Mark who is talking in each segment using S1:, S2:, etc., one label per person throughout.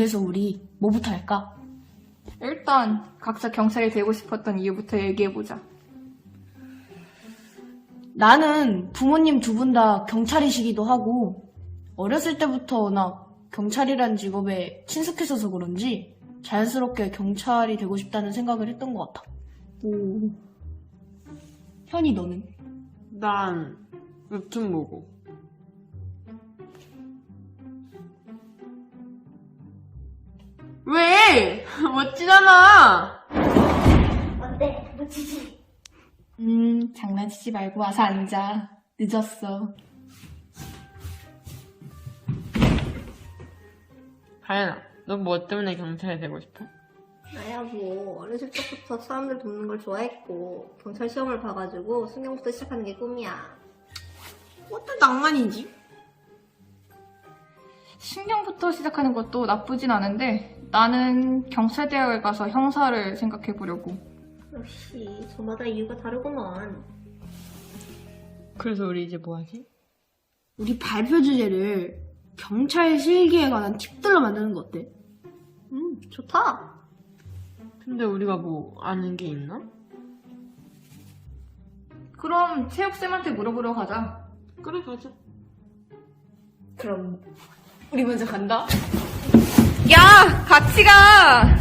S1: 그래서 우리 뭐부터 할까?
S2: 일단 각자 경찰이 되고 싶었던 이유부터 얘기해보자.
S1: 나는 부모님 두 분 다 경찰이시기도 하고 어렸을 때부터 워낙 경찰이란 직업에 친숙했어서 그런지 자연스럽게 경찰이 되고 싶다는 생각을 했던 것 같아.
S2: 오.
S1: 현이 너는?
S3: 난 웹툰 보고. 왜? 멋지잖아.
S4: 어때? 멋지지?
S2: 장난치지 말고 와서 앉아. 늦었어.
S3: 하연아, 너 뭐 때문에 경찰이 되고 싶어?
S4: 나야 뭐 어렸을 적부터 사람들 돕는 걸 좋아했고 경찰 시험을 봐가지고 순경부터 시작하는 게 꿈이야.
S1: 어떤 낭만이지?
S2: 신경부터 시작하는 것도 나쁘진 않은데 나는 경찰대학을 가서 형사를 생각해보려고.
S4: 역시 저마다 이유가 다르구만.
S3: 그래서 우리 이제 뭐 하지?
S1: 우리 발표 주제를 경찰 실기에 관한 팁들로 만드는 거 어때?
S4: 좋다.
S3: 근데 우리가 뭐 아는 게 있나?
S2: 그럼 체육쌤한테 물어보러 가자.
S3: 그래, 가자.
S1: 그럼 우리 먼저 간다.
S2: 야! 같이 가!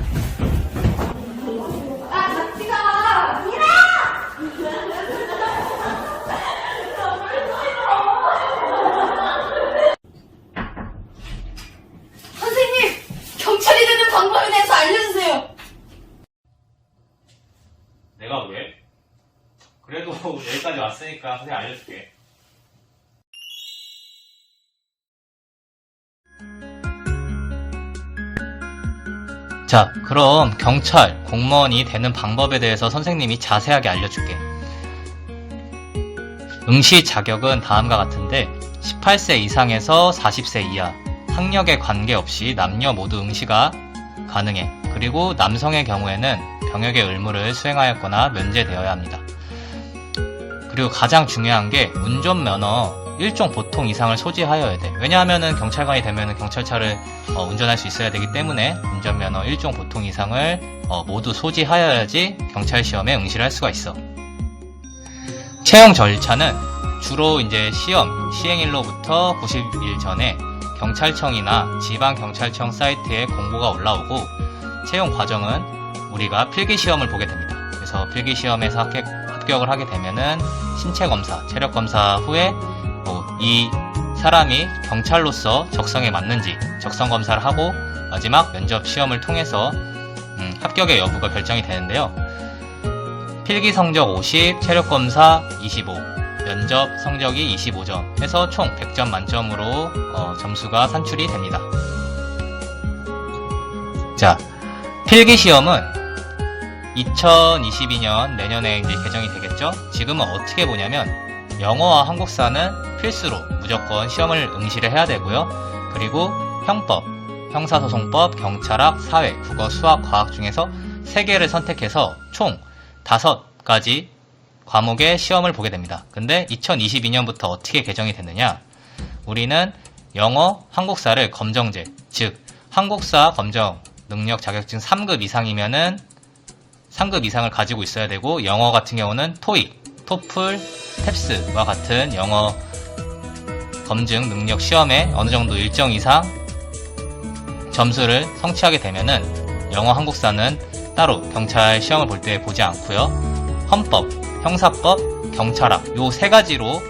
S1: 선생님! 경찰이 되는 방법에 대해서 알려주세요!
S5: 내가 왜? 그래도 여기까지 왔으니까 선생님 알려줄게. 자, 그럼 경찰, 공무원이 되는 방법에 대해서 선생님이 자세하게 알려줄게. 응시 자격은 다음과 같은데 18세 이상에서 40세 이하, 학력에 관계없이 남녀 모두 응시가 가능해. 그리고 남성의 경우에는 병역의 의무를 수행하였거나 면제되어야 합니다. 그리고 가장 중요한 게 운전면허 1종 보통 이상을 소지하여야 돼. 왜냐하면은 경찰관이 되면은 경찰차를 운전할 수 있어야 되기 때문에 운전면허 1종 보통 이상을 모두 소지하여야지 경찰 시험에 응시를 할 수가 있어. 채용 절차는 주로 이제 시험 시행일로부터 90일 전에 경찰청이나 지방경찰청 사이트에 공고가 올라오고, 채용 과정은 우리가 필기시험을 보게 됩니다. 그래서 필기시험에서 합격을 하게 되면은 신체검사, 체력검사 후에 이 사람이 경찰로서 적성에 맞는지 적성검사를 하고 마지막 면접 시험을 통해서 합격의 여부가 결정이 되는데요. 필기 성적 50, 체력검사 25, 면접 성적이 25점 해서 총 100점 만점으로 점수가 산출이 됩니다. 자, 필기시험은 2022년 내년에 이제 개정이 되겠죠? 지금은 어떻게 보냐면 영어와 한국사는 필수로 무조건 시험을 응시를 해야 되고요. 그리고 형법, 형사소송법, 경찰학, 사회, 국어, 수학, 과학 중에서 3개를 선택해서 총 5가지 과목의 시험을 보게 됩니다. 근데 2022년부터 어떻게 개정이 됐느냐? 우리는 영어, 한국사를 검정제, 즉 한국사 검정 능력 자격증 3급 이상이면은 3급 이상을 가지고 있어야 되고, 영어 같은 경우는 토익, 토플, 탭스와 같은 영어 검증 능력 시험에 어느 정도 일정 이상 점수를 성취하게 되면은 영어, 한국사는 따로 경찰 시험을 볼 때 보지 않고요. 헌법, 형사법, 경찰학 요 3가지로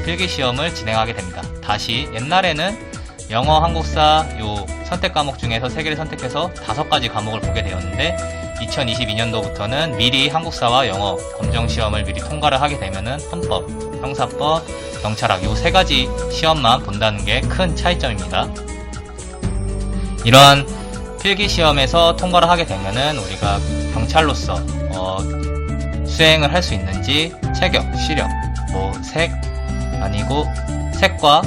S5: 필기 시험을 진행하게 됩니다. 다시 옛날에는 영어, 한국사 요 선택 과목 중에서 3개를 선택해서 5가지 과목을 보게 되었는데 2022년도부터는 미리 한국사와 영어 검정 시험을 미리 통과를 하게 되면은 헌법, 형사법, 경찰학 요 3가지 시험만 본다는 게 큰 차이점입니다. 이러한 필기 시험에서 통과를 하게 되면은 우리가 경찰로서 수행을 할 수 있는지 체격, 시력, 색 아니고 색과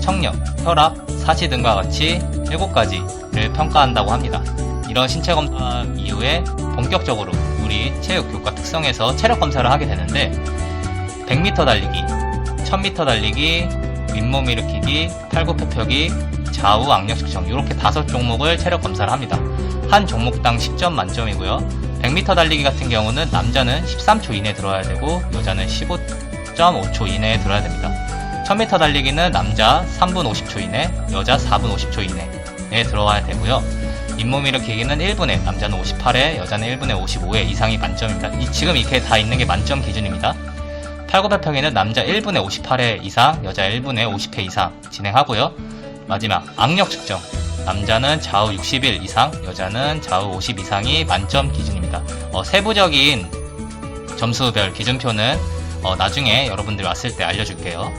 S5: 청력, 혈압, 사시 등과 같이 7가지를 평가한다고 합니다. 이런 신체검사 이후에 본격적으로 우리 체육 교과 특성에서 체력검사를 하게 되는데 100m 달리기, 1000m 달리기, 윗몸 일으키기, 팔굽혀펴기, 좌우 악력 측정 이렇게 5종목을 체력 검사를 합니다. 한 종목당 10점 만점이고요. 100m 달리기 같은 경우는 남자는 13초 이내에 들어와야 되고 여자는 15.5초 이내에 들어야 됩니다. 1000m 달리기는 남자 3분 50초 이내, 여자 4분 50초 이내에 들어와야 되고요. 잇몸 일으키기는 1분에, 남자는 58회, 여자는 1분에 55회 이상이 만점입니다. 지금 이렇게 다 있는 게 만점 기준입니다. 팔굽혀펴기는 남자 1분에 58회 이상, 여자 1분에 50회 이상 진행하고요. 마지막 악력 측정, 남자는 좌우 60일 이상, 여자는 좌우 50 이상이 만점 기준입니다. 세부적인 점수별 기준표는 나중에 여러분들이 왔을 때 알려줄게요.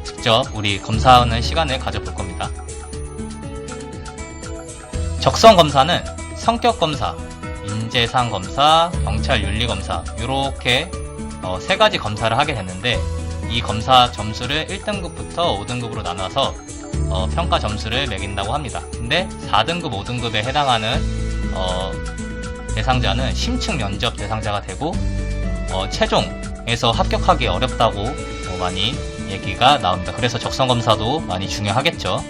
S5: 직접 우리 검사하는 시간을 가져볼 겁니다. 적성 검사는 성격 검사, 인재상 검사, 경찰 윤리 검사 이렇게 3가지 검사를 하게 됐는데 이 검사 점수를 1등급부터 5등급으로 나눠서 평가 점수를 매긴다고 합니다. 근데 4등급, 5등급에 해당하는 대상자는 심층 면접 대상자가 되고 최종에서 합격하기 어렵다고 많이 얘기가 나옵니다. 그래서 적성검사도 많이 중요하겠죠.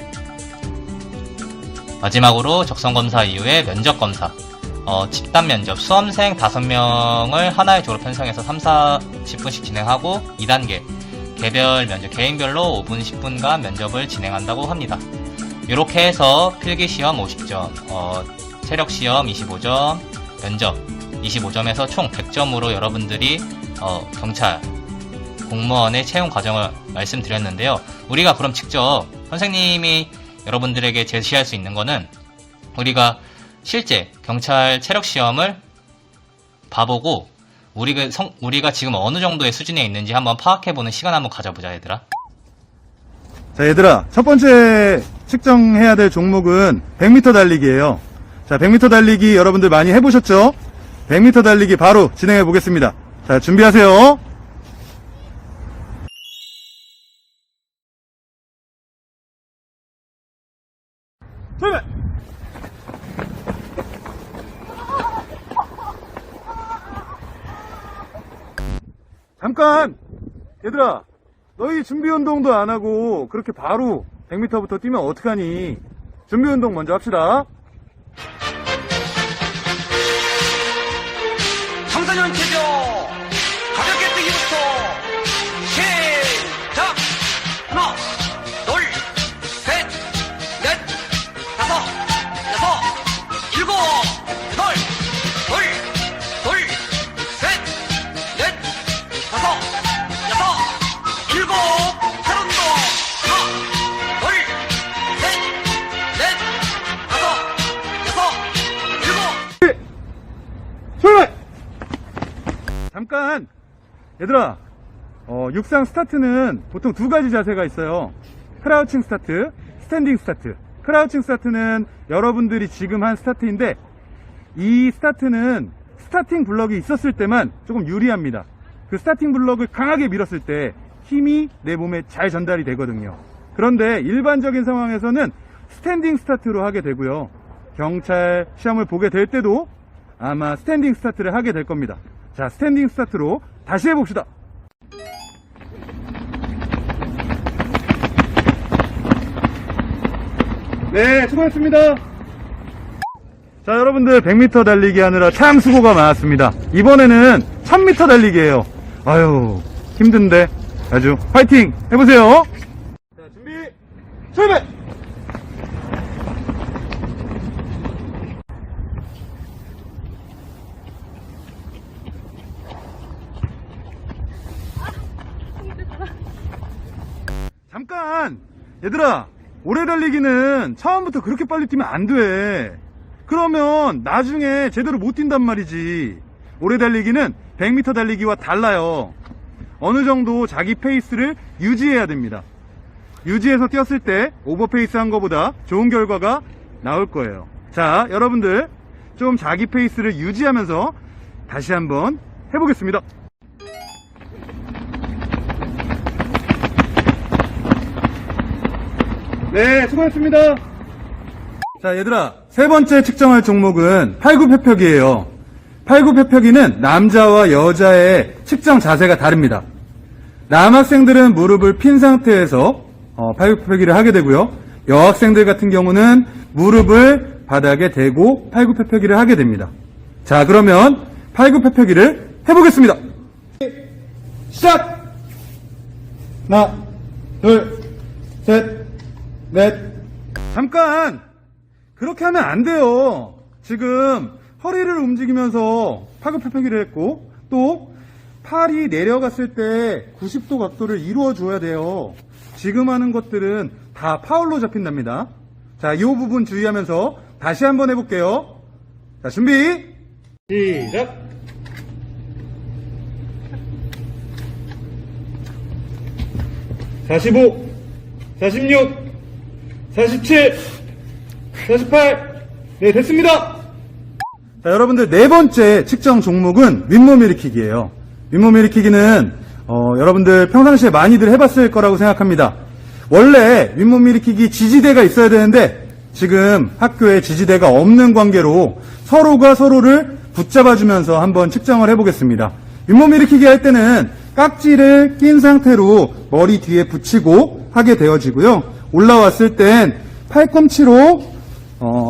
S5: 마지막으로 적성검사 이후에 면접검사, 집단 면접, 수험생 5명을 하나의 조로 편성해서 30분씩 진행하고 2단계 개별 면접, 개인별로 5분, 10분간 면접을 진행한다고 합니다. 이렇게 해서 필기시험 50점, 체력시험 25점, 면접 25점에서 총 100점으로 여러분들이 경찰 공무원의 채용 과정을 말씀드렸는데요. 우리가 그럼 직접 선생님이 여러분들에게 제시할 수 있는 거는 우리가 실제 경찰 체력시험을 봐보고 우리가 지금 어느 정도의 수준에 있는지 한번 파악해보는 시간 한번 가져보자, 얘들아.
S6: 자, 얘들아, 첫 번째 측정해야 될 종목은 100m 달리기예요. 자, 100m 달리기 여러분들 많이 해보셨죠? 100m 달리기 바로 진행해 보겠습니다. 자, 준비하세요. 출발! 잠깐! 얘들아, 너희 준비 운동도 안 하고 그렇게 바로 100m부터 뛰면 어떡하니? 준비 운동 먼저 합시다.
S7: 청소년 체조 가볍게 뛰기부터 시작! 하나, 둘, 셋, 넷, 다섯, 여섯, 일곱, 여덟, 둘, 셋, 넷, 다섯, 여섯, 일곱, 하른도 하나, 둘, 셋, 넷, 다섯, 여섯, 일곱.
S6: 출발! 잠깐! 얘들아, 육상 스타트는 보통 2가지 자세가 있어요. 크라우칭 스타트, 스탠딩 스타트. 크라우칭 스타트는 여러분들이 지금 한 스타트인데 이 스타트는 스타팅 블럭이 있었을 때만 조금 유리합니다. 그 스타팅 블럭을 강하게 밀었을 때 힘이 내 몸에 잘 전달이 되거든요. 그런데 일반적인 상황에서는 스탠딩 스타트로 하게 되고요. 경찰 시험을 보게 될 때도 아마 스탠딩 스타트를 하게 될 겁니다. 자, 스탠딩 스타트로 다시 해봅시다. 네, 수고했습니다. 자, 여러분들 100m 달리기 하느라 참 수고가 많았습니다. 이번에는 1000m 달리기예요. 아유, 힘든데 아주 파이팅 해보세요. 자, 준비, 출발! 잠깐! 얘들아, 오래 달리기는 처음부터 그렇게 빨리 뛰면 안 돼. 그러면 나중에 제대로 못 뛴단 말이지. 오래 달리기는 100m 달리기와 달라요. 어느 정도 자기 페이스를 유지해야 됩니다. 유지해서 뛰었을 때 오버페이스 한 거보다 좋은 결과가 나올 거예요. 자, 여러분들 좀 자기 페이스를 유지하면서 다시 한번 해보겠습니다. 네, 수고했습니다. 자, 얘들아, 세 번째 측정할 종목은 팔굽혀펴기예요. 팔굽혀펴기는 남자와 여자의 측정 자세가 다릅니다. 남학생들은 무릎을 핀 상태에서 팔굽혀펴기를 하게 되고요. 여학생들 같은 경우는 무릎을 바닥에 대고 팔굽혀펴기를 하게 됩니다. 자, 그러면 팔굽혀펴기를 해보겠습니다. 시작! 하나, 둘, 셋, 넷. 잠깐! 그렇게 하면 안 돼요. 지금 허리를 움직이면서 팔굽혀펴기를 했고, 또 팔이 내려갔을 때 90도 각도를 이루어 줘야 돼요. 지금 하는 것들은 다 파울로 잡힌답니다. 자, 이 부분 주의하면서 다시 한번 해볼게요. 자, 준비! 시작! (45) (46) (47) (48) 네, 됐습니다. 자, 여러분들 네 번째 측정 종목은 윗몸 일으키기예요. 윗몸 일으키기는 여러분들 평상시에 많이들 해봤을 거라고 생각합니다. 원래 윗몸 일으키기 지지대가 있어야 되는데 지금 학교에 지지대가 없는 관계로 서로가 서로를 붙잡아주면서 한번 측정을 해보겠습니다. 윗몸 일으키기 할 때는 깍지를 낀 상태로 머리 뒤에 붙이고 하게 되어지고요. 올라왔을 땐 팔꿈치로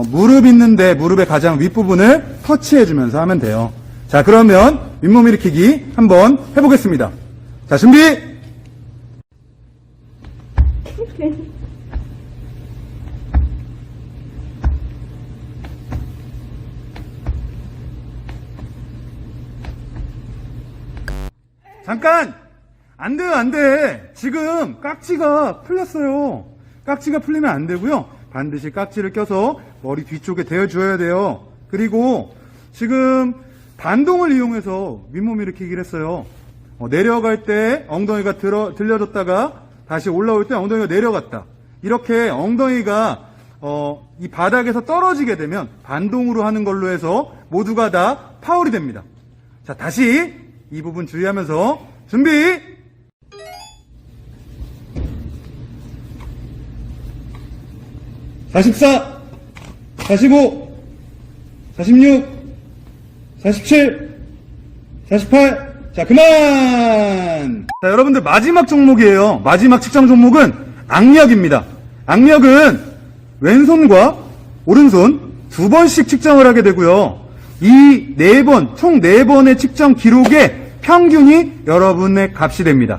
S6: 무릎 있는데 무릎의 가장 윗부분을 터치해주면서 하면 돼요. 자, 그러면 윗몸 일으키기 한번 해보겠습니다. 자, 준비! 잠깐! 안 돼요, 안 돼! 지금 깍지가 풀렸어요. 깍지가 풀리면 안 되고요. 반드시 깍지를 껴서 머리 뒤쪽에 대어줘야 돼요. 그리고 지금 반동을 이용해서 윗몸 일으키기를 했어요. 내려갈 때 엉덩이가 들려졌다가 다시 올라올 때 엉덩이가 내려갔다. 이렇게 엉덩이가 이 바닥에서 떨어지게 되면 반동으로 하는 걸로 해서 모두가 다 파울이 됩니다. 자, 다시 이 부분 주의하면서 준비! (44) (45) (46) (47) (48) 자, 그만! 자, 여러분들 마지막 종목이에요. 마지막 측정 종목은 악력입니다. 악력은 왼손과 오른손 두 번씩 측정을 하게 되고요. 이 총 4번의 측정 기록의 평균이 여러분의 값이 됩니다.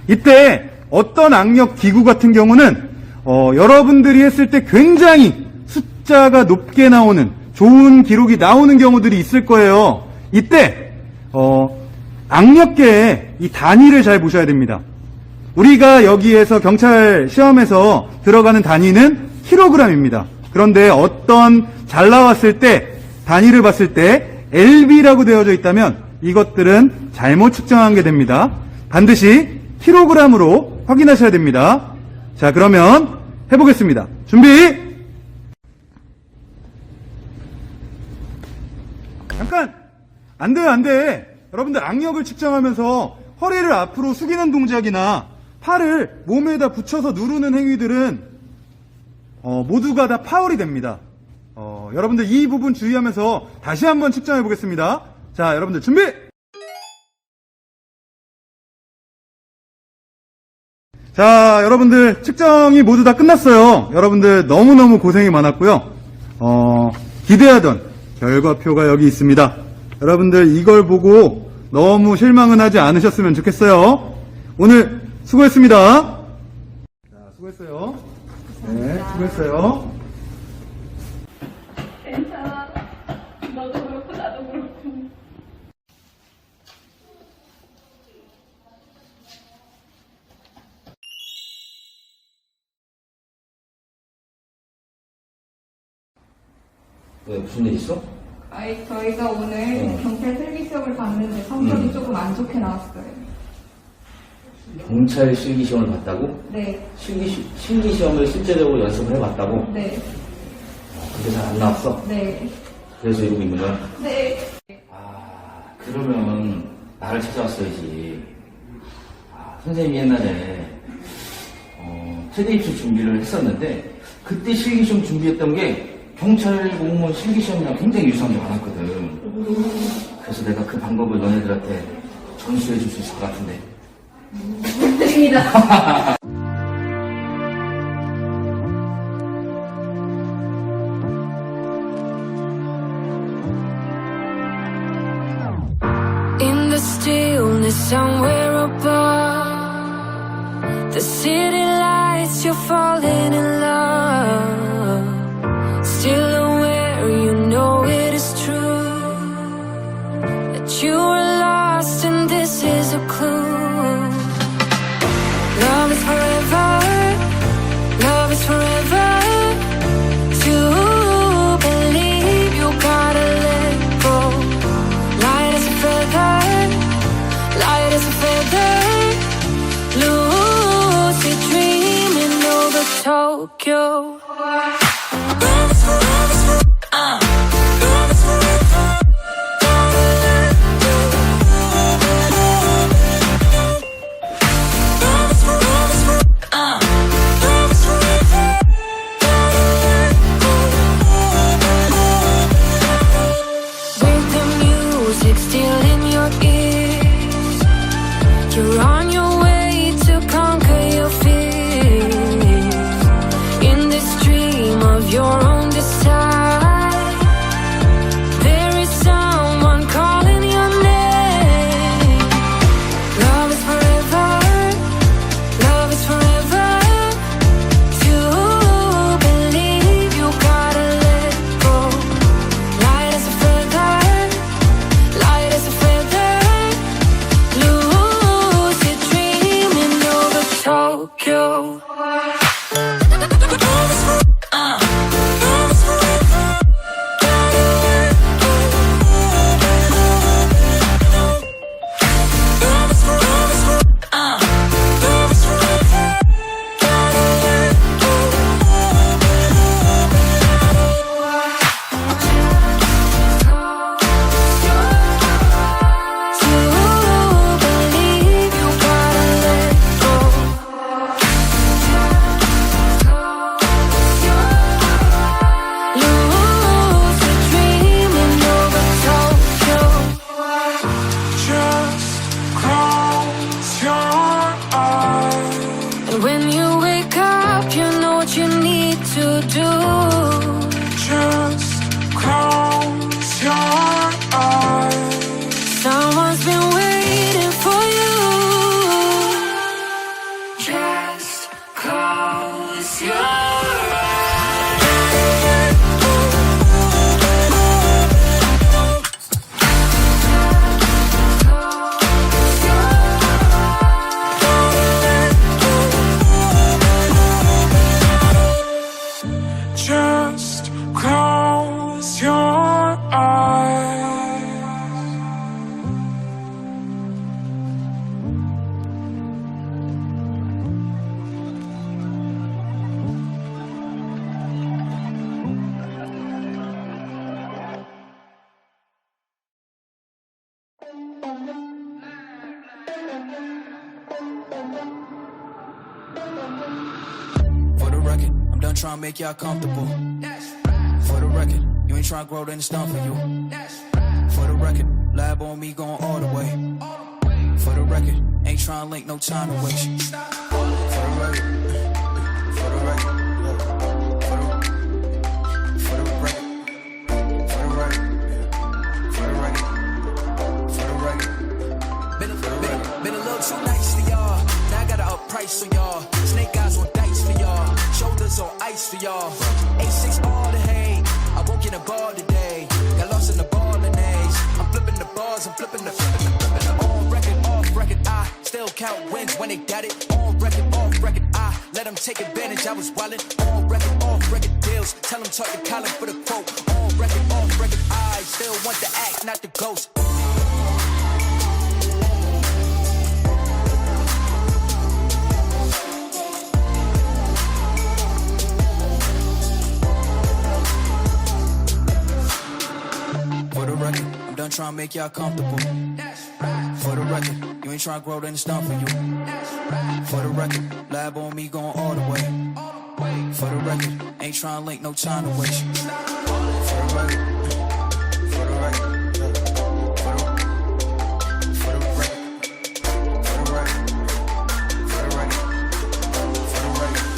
S6: 이때 어떤 악력 기구 같은 경우는 여러분들이 했을 때 굉장히 숫자가 높게 나오는 좋은 기록이 나오는 경우들이 있을 거예요. 이때 악력계의 이 단위를 잘 보셔야 됩니다. 우리가 여기에서 경찰 시험에서 들어가는 단위는 킬로그램입니다. 그런데 어떤 잘 나왔을 때 단위를 봤을 때 LB라고 되어져 있다면 이것들은 잘못 측정한 게 됩니다. 반드시 킬로그램으로 확인하셔야 됩니다. 자, 그러면 해보겠습니다. 준비! 잠깐! 안 돼요, 안 돼! 여러분들 악력을 측정하면서 허리를 앞으로 숙이는 동작이나 팔을 몸에다 붙여서 누르는 행위들은 모두가 다 파울이 됩니다. 여러분들 이 부분 주의하면서 다시 한번 측정해 보겠습니다. 자, 여러분들 준비! 자, 여러분들 측정이 모두 다 끝났어요. 여러분들 너무너무 고생이 많았고요. 기대하던 결과표가 여기 있습니다. 여러분들 이걸 보고 너무 실망은 하지 않으셨으면 좋겠어요. 오늘 수고했습니다. 자, 수고했어요. 네, 수고했어요.
S2: 괜찮아. 너도 그렇고 나도 그렇고.
S8: 왜 무슨 일 있어?
S2: 아니, 저희가 오늘 경찰 실기 시험을 봤는데 성적이 조금 안 좋게 나왔어요.
S8: 경찰 실기 시험을 봤다고?
S2: 네.
S8: 실기 시험을 실제적으로 연습을 해봤다고?
S2: 네.
S8: 근데 잘 안 나왔어?
S2: 네.
S8: 그래서 이러고 있는 거야?
S2: 네.
S8: 그러면 나를 찾아왔어야지. 선생님이 옛날에 세대 입시 준비를 했었는데 그때 실기 시험 준비했던 게 경찰 공무원 실기 시험이랑 굉장히 유사한 게 많았거든. 그래서 내가 그 방법을 너네들한테 전수해 줄 수 있을 것 같은데.
S2: 드립니다.
S9: somewhere above the city lights, you're falling in love. Still aware, you know it is true that you were lost and this is a clue. Love is forever, love is forever. To believe you gotta let go. Light as a feather, light as a feather. Lucid dreaming over Tokyo. Love is forever, love is forever. Gotta let go. Love is forever, love is forever. Gotta let go. With the music still in your ears, you're on your way to conquer your fears. In this dream of your own desire, there is someone calling your name. Love is forever, love is forever. To believe you gotta let go. Light as a feather, light as a feather. Lucid dreaming over Tokyo. When you wake up, you know what you need to do. Just close your eyes. Someone's been waiting for you. Just close your Just close your eyes.
S10: For the record, I'm done trying to make y'all comfortable. For the record, you ain't trying to grow, then it's done for you. For the record, lab on me going all the way. For the record, ain't trying to link, no time to waste. For the record, for the record, for the record, for the record, for the record, for the record. Been a little too nice for y'all. Now I gotta up price on y'all. Snake eyes on dice for y'all. Shoulders on ice for y'all. A6 all the hate. I won't get a ball today. Got lost in the ball and A's. I'm flipping the bars, I'm flipping the on record, off record. I still count wins when they got it. On record, off record. I let them take advantage. I was wildin'. On record, off record deals. Tell them talk to Colin for the quote. On record, off record. I still want the act, not the ghost. For the record, I'm done trying to make y'all comfortable. For the record, you ain't trying to grow, then it's done for you. For the record, lab on me going all the way. For the record, ain't trying to link, no time to waste. For the record, for the record, for the record, for the record, for the record, for the record.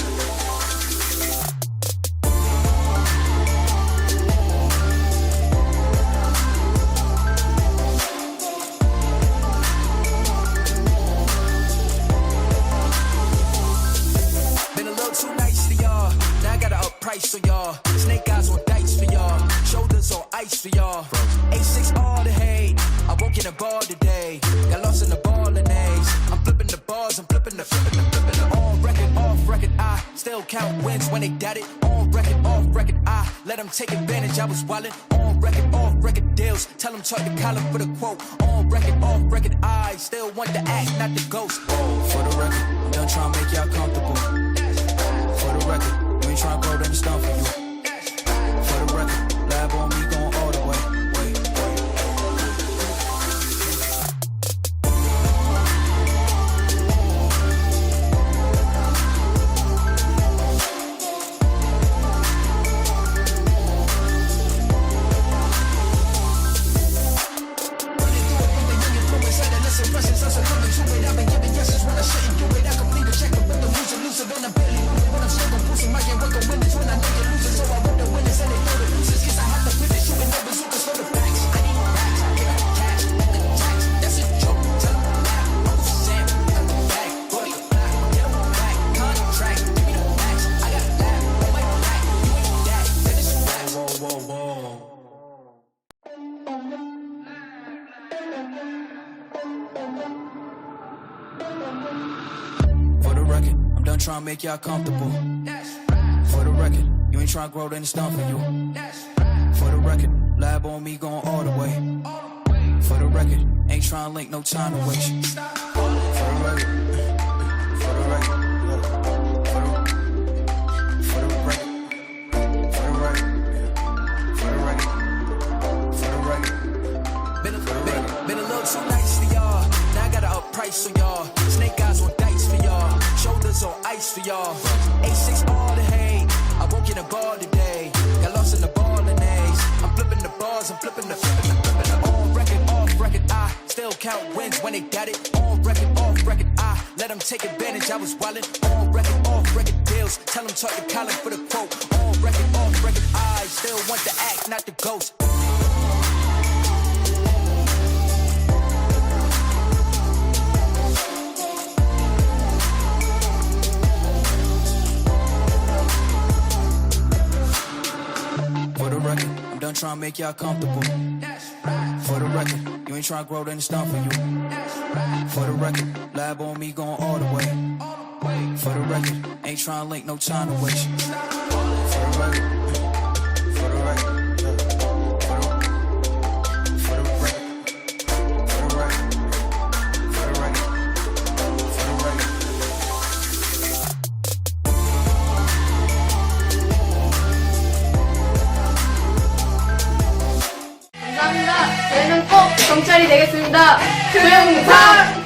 S10: nice to y'all. Now I gotta up price on y'all. Snake eyes on dice for y'all. Shoulders on ice for y'all. A6 all the hate. I won't get a ball today. Got lost in the ball and A's. I'm flipping the bars, I'm flipping the. On record, off record, I still count wins when they doubt it. On record, off record, I let them take advantage. I was wildin'. On record, off record deals. Tell them talk to Colin for the quote. On record, off record, I still want the act, not the ghost. For the record, I'm done trying to make y'all comfortable. For the record, you ain't trying to grow them stuff for you. For the record, lab on me going all the way. Trying to make y'all comfortable. For the record, you ain't trying to grow, then it's done for you. For the record, lab on me going all the way. For the record, ain't trying to link, no time to waste. For the record, for the record, for the record, for the record, for the record. Been a little too nice for y'all. Now I gotta up price on y'all. Snake eyes on dice for y'all. Shoulders on ice for y'all. A6 all the hate. I won't get a ball today. Got lost in the ball and A's. I'm flipping the bars, I'm flipping the. On record, off record, I still count wins when they doubt it. On record, off record, I let them take advantage. I was wildin'. On record, off record deals. Tell them talk to Colin for the quote. On record, off record, I still want the act, not the ghost. For the record, I'm done trying to make y'all comfortable. For the record, you ain't trying to grow, then it's done for you. For the record, lab on me going all the way. For the record, ain't trying to link, no time to waste. For the record, for the record, for the record, for the record, for the record, for the record.
S1: 감사합니다. 저희는 꼭 경찰이 되겠습니다. 금상!